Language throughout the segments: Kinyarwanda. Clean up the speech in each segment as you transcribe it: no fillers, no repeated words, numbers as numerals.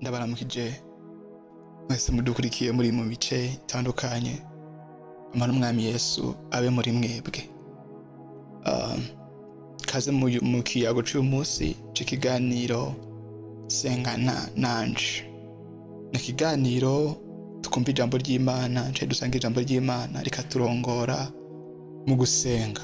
ndabaramukije mwese mudukurikiye muri mu bice bitandukanye. Amara umwami Yesu abe muri mwebwe. Kaze mu kiyago cy'umunsi cy'ikiganiro sengana nanje. Na kiganiro tukumva ijambo ry'Imana, nce dusanga ijambo ry'Imana rikaturongora mu gusenga.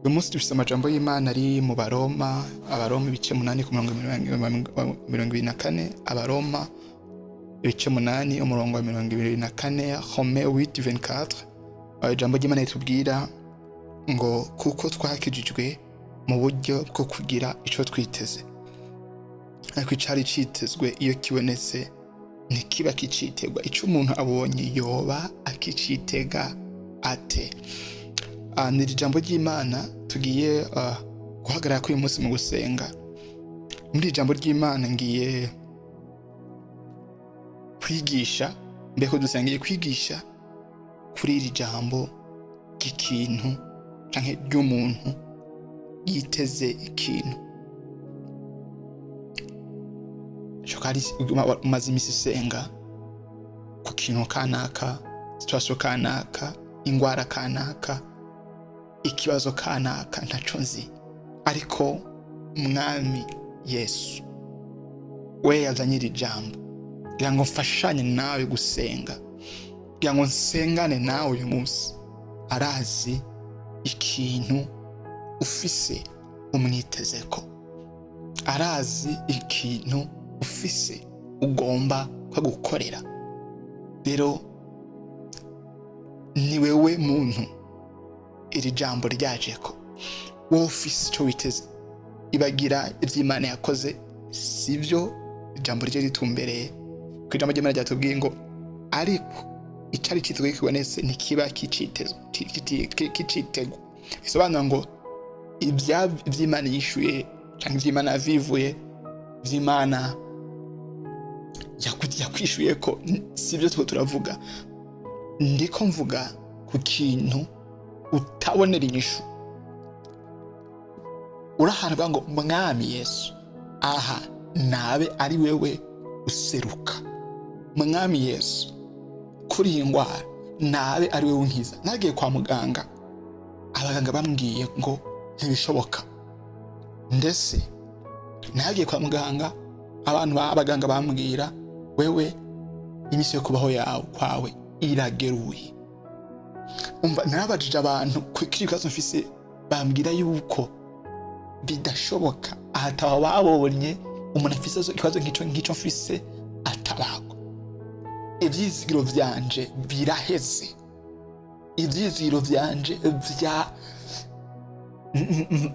Uyu munsi dufite amajambo y'Imana ari mu Baroma, Abaroma ibice 8 ku murongo 24, Abaroma ibice 8 umurongo wa 24, Rome 8:24. Ijambo ry'Imana ritubwira ngo kuko twakijijwe mu buryo bwo kugira ico twiteze. Ariko icari citezwe iyo kibonetse ntikiba kicitegwa. Ico umuntu abonye yoba akicitega ate? Ni ijambo ry'Imana tugiye guhagarara kuri uyu munsi mu gusenga. Muri ijambo ry'Imana ngiye kwigisha, mbeko dusangiye kwigisha kuri iri jambo ry'ikintu canke ry'umuntu yiteze ikintu. Shokari umaze imisi senga ku kintu kanaka, situation kanaka, ingwara kanaka, ikibazo kanaka ntaco nzi, ariko umwami Yesu we yazanye iri jambo kugira ngo mfashanye nawe gusenga, kugira ngo nsengane nawe uyu munsi. Arazi ikintu ufise umwitezeko, arazi ikintu ufise ugomba ko gukorera. Rero ni wewe muntu iri jambo ryajeko, wowe ufise ico witeze. Ibagira ivy'Imana yakoze sivyo ijambo rye ritumbereye, ku ijambo ry'Imana ryatubwiye ngo ariko icari citezwe kibonetse ntikiba kicitegwa. Bisobanura ngo ivy'Imana yishuye canke ivy'Imana yavivuye, ivy'Imana yakwishuye ko sivyo two turavuga. Ndiko mvuga ku kintu utabonera inyishu. Urahanwa ngo mwami Yesu, aha nabe ari wewe useruka. Mwami Yesu, kuri iyi ngwara nabe ari wewe unkiza. Nagiye kwa muganga, abaganga bambwiye ngo ntibishoboka. Ndetse nagiye kwa muganga, abaganga bambwira wewe imisi yo kubaho yawe kwawe irageruye. Umva narabajije abantu kwikiri kazo mfise, bambwira yuko bidashoboka ahataho babonye umuntu afise ikibazo nk'ico mfise atabako. Ivyizigiro vyanje biraheze, ivyizigiro vyanje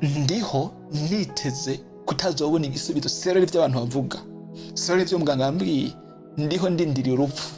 ndiho niteze kutazobona igisubizo. Sero ivy'abantu bavuga, sero ivyo muganga yambwiye, ndiho ndindiriye urupfu.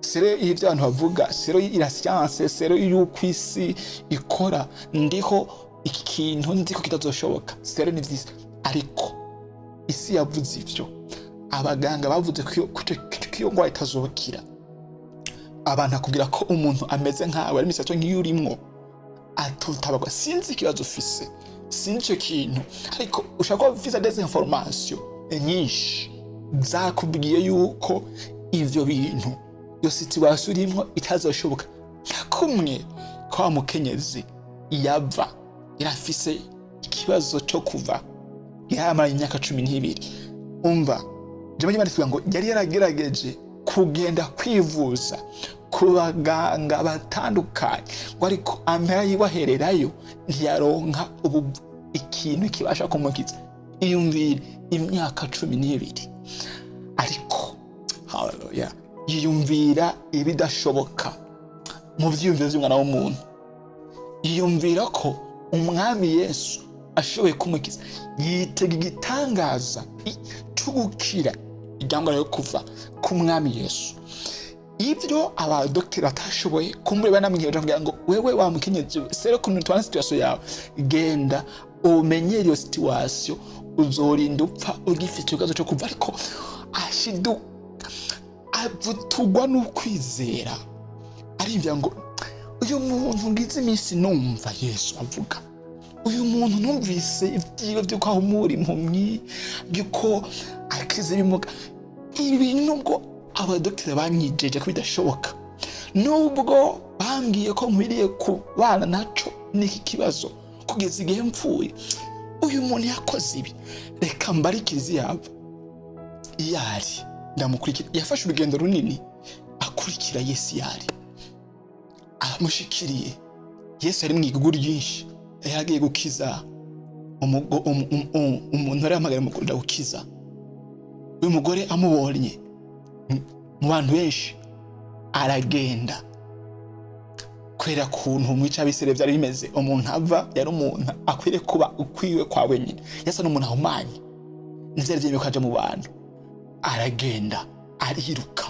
Sero ivyo abantu bavuga, sero ira science, sero y'ukwisi ikora, ndiho iki kintu ndiko kitazoshoboka. Sero ni vyisi, ariko isi yavuze ivyo, abaganga bavuze ko ngwa itazokira. Abantu akubwira ko umuntu ameze nkawe ari misato nk'iyurimwo atotabagwa. Sinzi ikibazo ufise, sinzi ico kintu, ariko ushaka ufise des informations nyinshi zakubwiye yuko ivyo bintu yo situation urimo itazoshoboka. Nakumwe kwa mukenyezi yava yarafise ikibazo cyo kuva yamara imyaka 12. Umva jambo y'Imana ivuga ngo yari yaragerageje kugenda kwivuza ku baganga batandukanye, ngo ariko amera yibahererayo ntiyaronka ikintu kibasha kumukiza. Iyumvira imyaka 12, ariko haleluya, yiyumvira ibidashoboka mu vyiyumviro vy'umwana w'umuntu. Yiyumvira ko umwami Yesu ashoboye kumukiza, yitega igitangaza cugukira ijambo ryo kuva ku mwami Yesu. Ivyo abadokiteri batashoboye kumureba namwiheje kugira ngo wewe wamukenyeze sero kuntu twana situation yawe, genda umenyere iyo situation, uzorinda upfa ugifite ikibazo cyo kuva. Ariko ashidu avutugwa n'ukwizera, arimvya ngo uyu muntu ngize imisi numva Yesu avuga, uyu muntu numvise ivyigo byo kwa umuri impumyi, byuko akize bimuga. ibi nubwo abadokiteri banyijeje ko bidashoboka, nubwo bambwiye ko nkwiriye kubana naco n'iki kibazo kugeza igihe mpfuye, uyu muntu yakoze ibi, reka mbarikirize yava iyari ndamukurikira. Yafashe urugendo runini akurikira Yesu yari amushikiriye. Yesu ari mu igugu ryinshi, yagiye gukiza umuntu ari amagara mukunda gukiza. Uyu mugore amubonye mu bantu benshi aragenda, kwera kuntu mwica bisere byari bimeze. Umuntu ava yari umuntu akwire kuba ukwiwe kwawe nyine. Yesu n'umuntu ahumanye nizere byemeye kwaje mu bantu, aragenda ariruka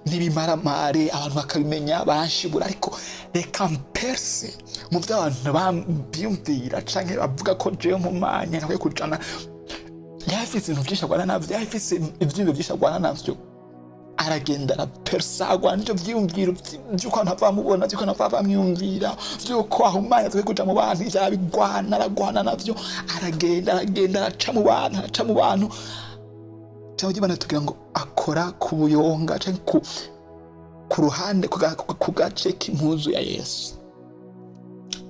nibimaramare abantu bakabimenya banshibura. Ariko reka mperse mu by'abantu bambyumvira canke bavuga ko jewe mpumanye nakwiye kujana. Yafise ibintu byinshi agwana navyo, yafise ivyumviro byinshi agwana navyo, aragenda arapersa agwana n'ivyo vyiyumviro vy'uko abantu bamubona, vy'uko abantu bamwumvira, vy'uko ahumanye nakwiye kuja mu bantu. Arabigwana, aragwana navyo, aragenda araca mu bantu. Cyangwa Imana tugira ngo akora ku buyonga canke ku ruhande ku gace k'impuzu ya Yesu.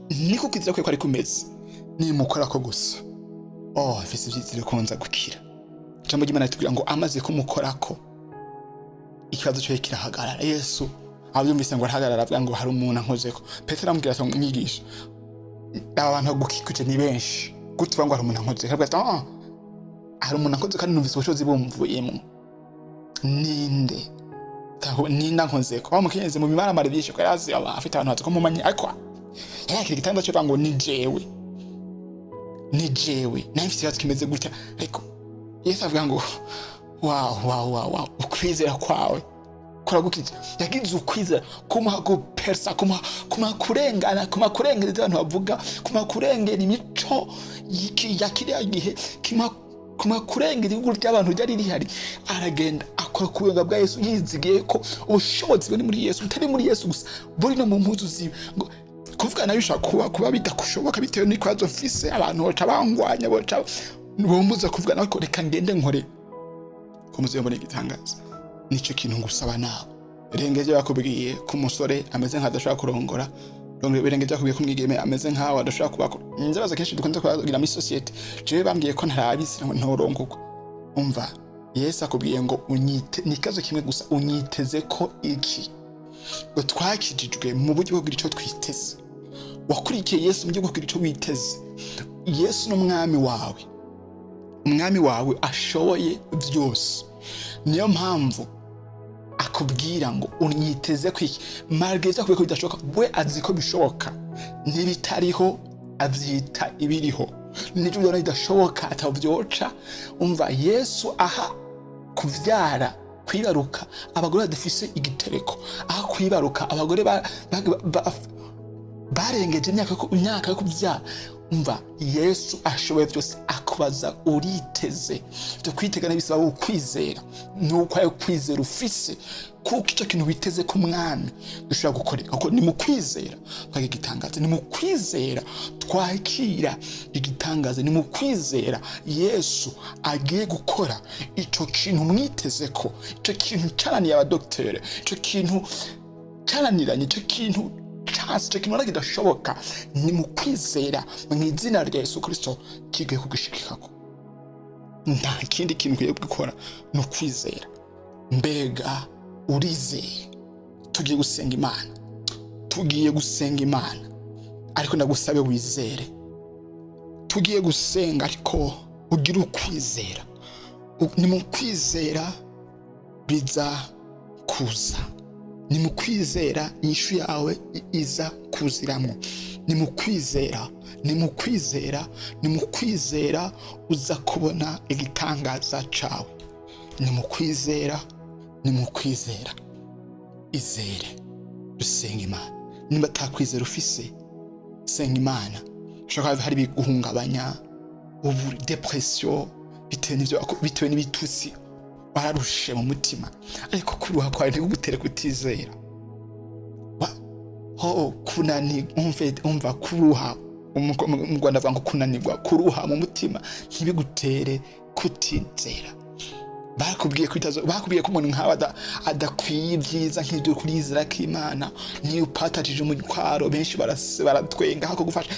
Niko kwizera kwe kwari kumeze, ni mukora ko gusa afise ivyizire konza gukira. Cyangwa Imana tugira ngo amaze kumukorako ikibazo cyo kirahagarara. Yesu abyumvise ngo arahagarara, avuga ngo hari umuntu ankozeko. Petero amubwira ati mwigisha, abantu bagukikuje ni benshi, gutwa ngo hari umuntu ankozeko. Avuga hari umuntu akoze kandi numvise ubushobozi bumvuyemo. Ninde nkonzeko bamukenyeze mu bimaramare byinshi ko yazi afite abantu batako mumanye. Ariko yakira igitanda cyo ngo ni jewe nafite ikibazo kimeze gutya. Ariko Yesu avuga ngo wow ukwizera kwawe kuragukije. Yagize ukwizera kumuha gupersa, kumuha kurengana, kumuha kurengera abantu bavuga, kumuha kurengera imico yakiriya gihe, kuma kurengera igugu ry'abantu ryari rihari. Aragenda akora ku buyonga bwa Yesu, yizigiye ko ubushobozi buri muri Yesu, butari muri Yesu gusa, buri no mu mpuzu ziwe. Ngo kuvuga nayo ushaka kuba bidakushoboka bitewe n'ikwazo mfise, abantu boca bangwanya, boca bombuza kuvuga. Nako reka ngende nkore ko muziyobora igitangaza. Nico kintu ngusaba nawe, rengeje bakubwiye ko umusore ameze nk'adashaka kurongora, birengeje bakubwiye ko umwigeme ameze nk'aho adashaka kubakora. Inzabaza kenshi dukunze kugira muri society, jewe bambwiye ko ntarabisi ntorongorwa. Umva, Yesu akubwiye ngo unyite, nikazo kimwe gusa, unyiteze ko iki ngo twakijijwe mu buryo bwo kugira ico twiteze. Wakurikiye Yesu mu buryo bwo kugira ico witeze. Yesu n'umwami wawe, umwami wawe ashoboye byose. Niyo mpamvu akubwira ngo unyiteze kwiki, margeza kubeko bidashoboka, we azi ko bishoboka. Nibitariho avyita ibiriho, n'ibyo byona bidashoboka atavyoca. Umva, Yesu aha kuvyara, kwibaruka abagore badafise igitereko, aha kwibaruka abagore barengeje imyaka yo kuvyara. Umva, Yesu ashoboye byose. Akubaza uriteze, byo kwitegana bisaba ukwizera. Nuko ayo kwizera ufise, kuko icyo kintu biteze ku mwami dushobora gukorera. Kuko ni mu kwizera twakira igitangaza, ni mu kwizera twakira igitangaza, ni mu kwizera Yesu agiye gukora icyo kintu mwiteze ko. Icyo kintu cananiye abadokiteri, icyo kintu cananiranye, icyo kintu icyo kintu kidashoboka, ni mu kwizera mu izina rya Yesu Kristo kigiye kugishikako. Nta kindi kintu ugiye gukora, no kwizera. Mbega urizeye? Tugiye gusenga Imana, ariko ndagusabe wizere. Tugiye gusenga ariko ugira ukwizera. Ni mu kwizera biza kuza, ni mu kwizera inyishu yawe iza kuziramo. Ni mu kwizera uza kubona igitangaza cawe. Ni mu kwizera izere. Dusenga Imana. Nimba takwizera ufise, senga Imana. Ushobora hari biguhungabanya, ubu depression, bitewe n'ibitutsi bararushe mu mutima, ariko kuruha kwawe ntigutere kutizera. Umva kuruha, mu Rwanda bavuga ngo kunanirwa, kuruha mu mutima ntibigutere kutizera. bakubwiye ko umuntu nkawe adakwiye ibyiza nk'ibyo kurizera k'Imana, niyo upatatije umutwaro benshi baratwenga hako gufasha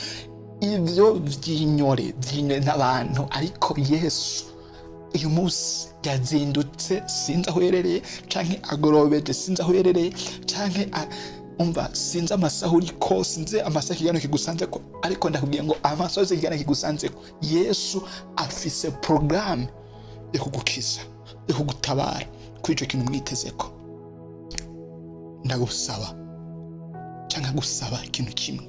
ibyo byinyore n'abantu. Ariko Yesu uyu munsi yazindutse, sinzi aho yerereye canke agorobeje, sinzi aho yerereye canke umva sinzi amasaha uriko, sinzi amasaha kigano kigusanze ko, ariko ndakubwiye ngo amasozi kigano kigusanze ko Yesu afise programme yo kugukiza, yo kugutabara kuri ico kintu mwitezeko. Ndagusaba canke gusaba ikintu kimwe,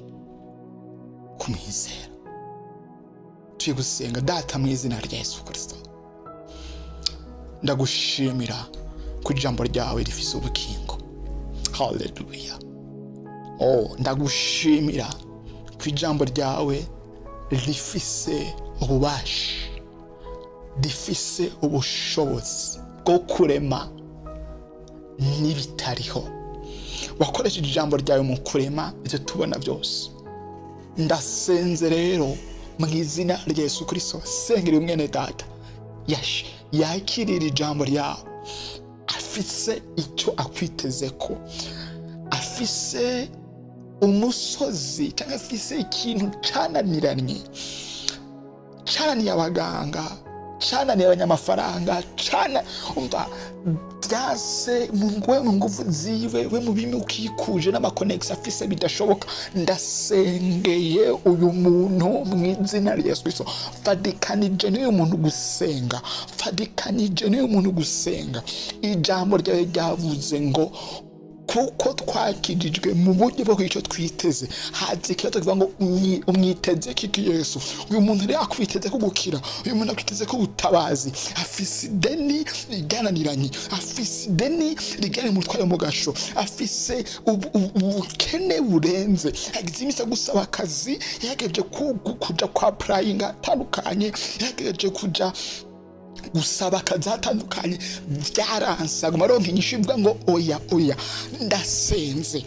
kumwizera. Tuye gusenga. Data mu izina rya Yesu Kristo, ndagushimira ku ijambo ryawe rifise ubukingo. Hallelujah. Ndagushimira ku ijambo ryawe rifise ububasha, rifise ubushobozi bwo kurema n'ibitariho. Wakoresheje ijambo ryawe mu kurema ibyo tubona byose. Ndasenze rero mu izina rya Yesu Kristo, sengera umwene data yakirira ijambo ryawe, afise icyo akwitezeko, afise umusozi cyangwa afise ikintu cananiranye abaganga, cananiye abanyamafaranga, umva byase mu nguvu ziwe, we mu bimi ukikuje n'amakonex afise bidashoboka. Ndasengeye uyu muntu mu izina rya Yesu Kristo, fadikanije n'uyu muntu gusenga, fadikanije n'uyu muntu gusenga. Ijambo ryawe ryavuze ngo kuko twakijijwe mu buryo bwo kwico twiteze, hazi kibazo kivuga ngo umwiteze kiki Yesu. Uyu muntu rero akwiteze ko gukira, uyu muntu akwiteze ko gutabazi, afise deni rigananiranye, afise deni rigane mu twaya mu gasho, afise ubukene burenze, agizimisa gusaba akazi, yageje kuja kwa applying atandukanye, yageje kuja gusaba akazi atandukanye, byaransa gumaronka inyishu ivuga ngo oya. Ndasenze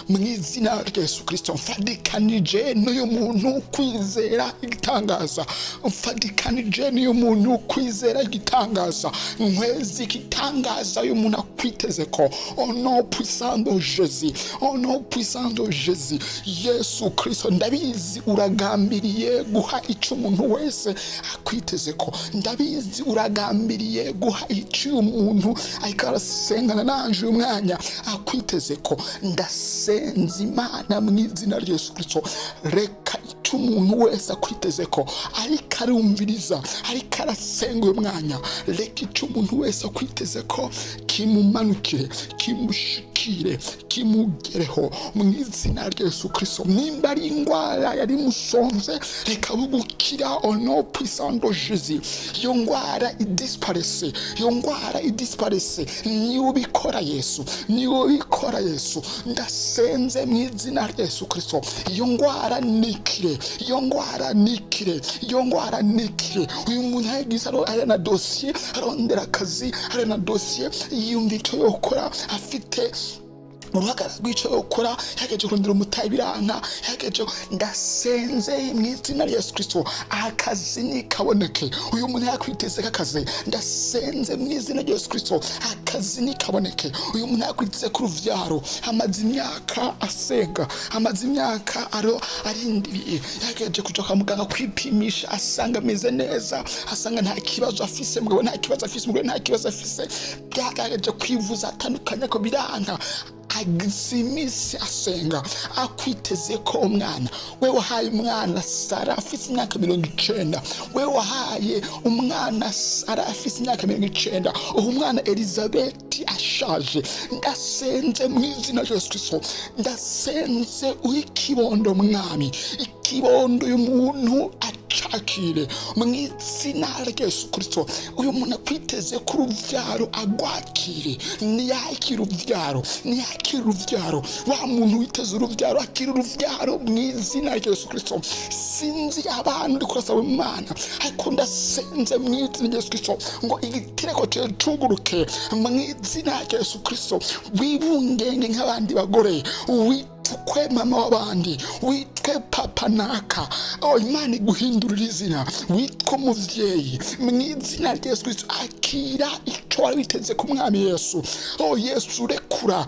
mu izina rya Yesu Kristo, mfadikanije n'uyu muntu kwizera igitangaza, mfadikanije n'uyu muntu kwizera igitangaza, nkwezi igitangaza uyu muntu akwiteze ko. Au nom puissant de Jésus, au nom puissant de Jésus, Yesu Kristo, ndabizi uragambiriye guha ico umuntu wese akwiteze ko. Ndabizi uragambiriye guha icyo umuntu ariko arasengana nanje umwanya akwiteze ko. Ndasenze Imana mu izina rya Yesu Kristo, reka icyo umuntu wese akwiteze ko, ariko arumviriza, ariko arasenga uyu mwanya, reka icyo umuntu wese akwiteze ko kimumanukire, kimushikire, kimugereho mu izina rya Yesu Kristo. Nimba ari indwara yari musonze, reka bugukira au nom puissant de Jésus. Iyo ngwara idisparese, niyo ubikora Yesu, ndasenze mu izina rya Yesu Kristo. Iyo ngwara nikire, uyu muntu yagize arena dossier, arondera akazi, arena dossier, yumva icyo yokora, afite uruhagara rw'icyo yokora, yageje kurondera umutayi biranka, ndasenze mu izina rya Yesu Kristo, akazi nikaboneke. Uyu muntu yakwiteze akazi, ndasenze mu izina rya Yesu Kristo, akazi nikaboneke. Uyu muntu yakwiteze ku ruvyaro, amaze imyaka asenga, amaze imyaka arindiriye, yageje kuja kwa muganga kwipimisha, asanga ameze neza, asanga nta kibazo afise, mugabo nta kibazo afise, mugabo nta kibazo afise, byagaje kwivuza atandukanye ko biranka. Agizimisi asenga, akwiteze ko umwana. We wahaye umwana Sara afise imyaka 90, we wahaye umwana Sara afise imyaka 90, umwana Elizabeth ashaje. Ndasenze mu izina rya Yesu Kristo, ndasenze uyikibondo mwami, ikibondo y'umuntu acakire mu izina rya Yesu Kristo. Uyu muntu akwiteze ku ruvyaro agwakire, niyakire uruvyaro, wa muntu witeze uruvyaro akira uruvyaro mu izina rya Yesu Kristo. Sinzi abantu uri kurasaba Imana, ariko ndasenze mu izina rya Yesu Kristo ngo igitereko cyawe cuguruke mu izina rya Yesu Kristo. Wibungenge nk'abandi bagore, witwe mama w'abandi, witwe papa naka. Imana iguhindurira nyirizina witwa muvyeyi mwizina rya Yesu Kristo akira ico wari witeze ku mwami Yesu. Yesu rekura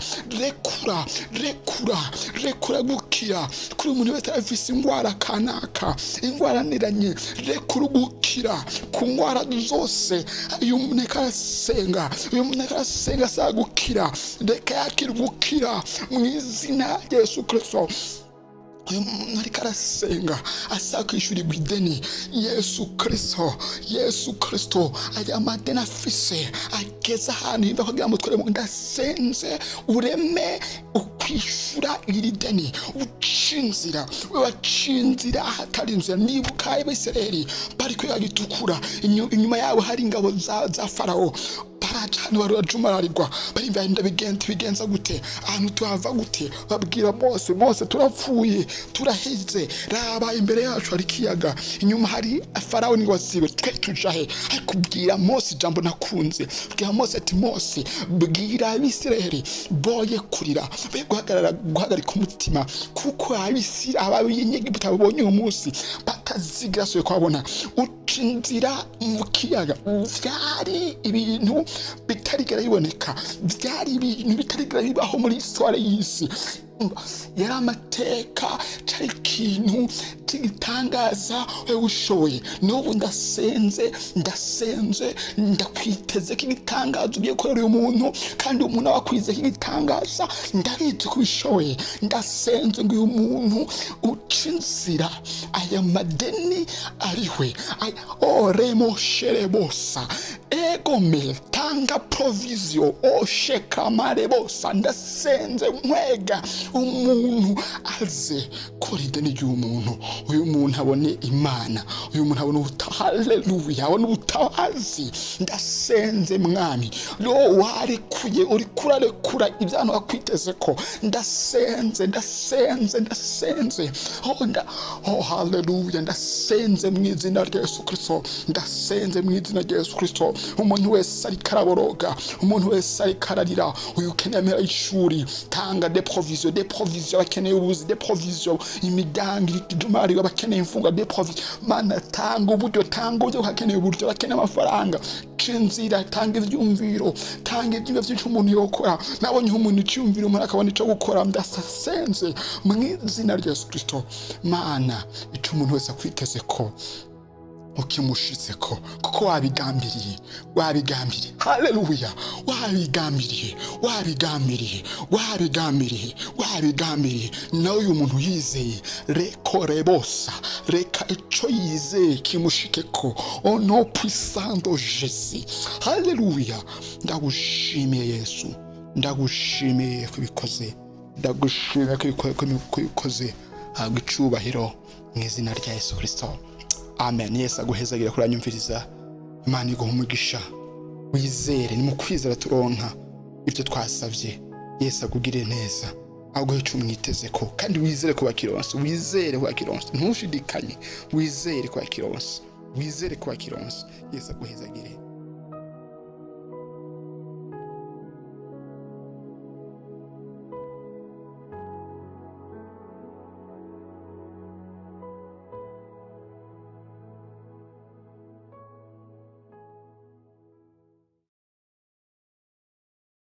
gukira kuri umuntu wese afise ingwara kanaka, ingwara niranye, rekura gukira ku ngwara zose. Uyu muntu arasenga sa gukira, reka yakira gukira mwizina rya Yesu Kristo. Uyu muntu ariko arasenga asa kwishyurirwa ideni. Yesu Kristo aya madeni afise ageze ahantu yumva kugira ngo twere ndasenze ureme ukwishyura iri deni, wacinzira ahatari inzira. Nibuka Abisirayeli bari kwigitukura, inyuma yabo hari ingabo za Farawo baracana barajumararirwa, barimva bigenza gute, ahantu tuhava gute. Babwira Mose turapfuye turaheze, raba imbere yacu hari kiyaga, inyuma hari Farawo n'ingabo ziwe, twe tujahe. Akubwira Mose jambo nakunze, bwira Mose ati Mose bwira Abisirayeli boye kurira, be guhagarika umutima, kuko Abanyegiputa babonye umunsi batazigira soye kwabona ucinzira mu kiyaga. Vyari ibintu bitarigera biboneka, byari ibintu bitarigera bibaho muri histoire y'isi. Yari amateka, cyari ikintu kigitangaza wewe ushoboye. N'ubu ndasenze ndakwiteze kigitangaza ugiye gukorera uyu muntu, kandi umuntu wakwize kigitangaza ndabizi kubishoboye. Ndasenze ngo uyu muntu ucinzira aya madeni ariwe remo sherebosa egome tanga provision sheka marebosa. Ndasenze nkwega umuntu aze kora ideni ry'umuntu, uyu muntu abone Imana, uyu muntu abone haleluya, abone ubutabazi. Ndasenze mwami warekuye uri kurarekura ibyantu wakwiteze ko. Ndasenze haleluya. Ndasenze mu izina rya Yesu Kristo, ndasenze mu izina rya Yesu Kristo. Umuntu wese ari karaboroga, umuntu wese ari kararira, uyu ukeneye ishuri, tanga des provisions bakeneye ubuzi, des provisions imidangi idumari bakeneye imfunga, des provisions mana tanga uburyo bakeneye uburyo, bakeneye amafaranga. Cinzira tanga ivyumviro, tanga ibyo umuntu yokora. Nabonye umuntu icyumviro umuntu akabona ico gukora. Ndasenze mu izina rya Yesu Kristo, mana ico umuntu wese akwiteze ko ukimushitseko, kuko wabigambiriye. Haleluya, wabigambiriye. Nawe uyu muntu yizeye rekorebosa, reka ico yizeye kimushikeko. No puissant Jésus. Haleluya. Ndagushimiye Yesu, ndagushimiye kubikoze, kubikoze. Habwa icubahiro mu izina rya Yesu Kristo. Amen. Yesu aguhezagira kuranyumviriza. Imana iguha umugisha. Wizere, ni mu kwizera turonka ibyo twasavye. Yesu agugire neza, aguhe ico umwiteze ko, kandi wizere ko bakironse. Ntushidikanye, wizere ko bakironse. Yesu aguhezagire.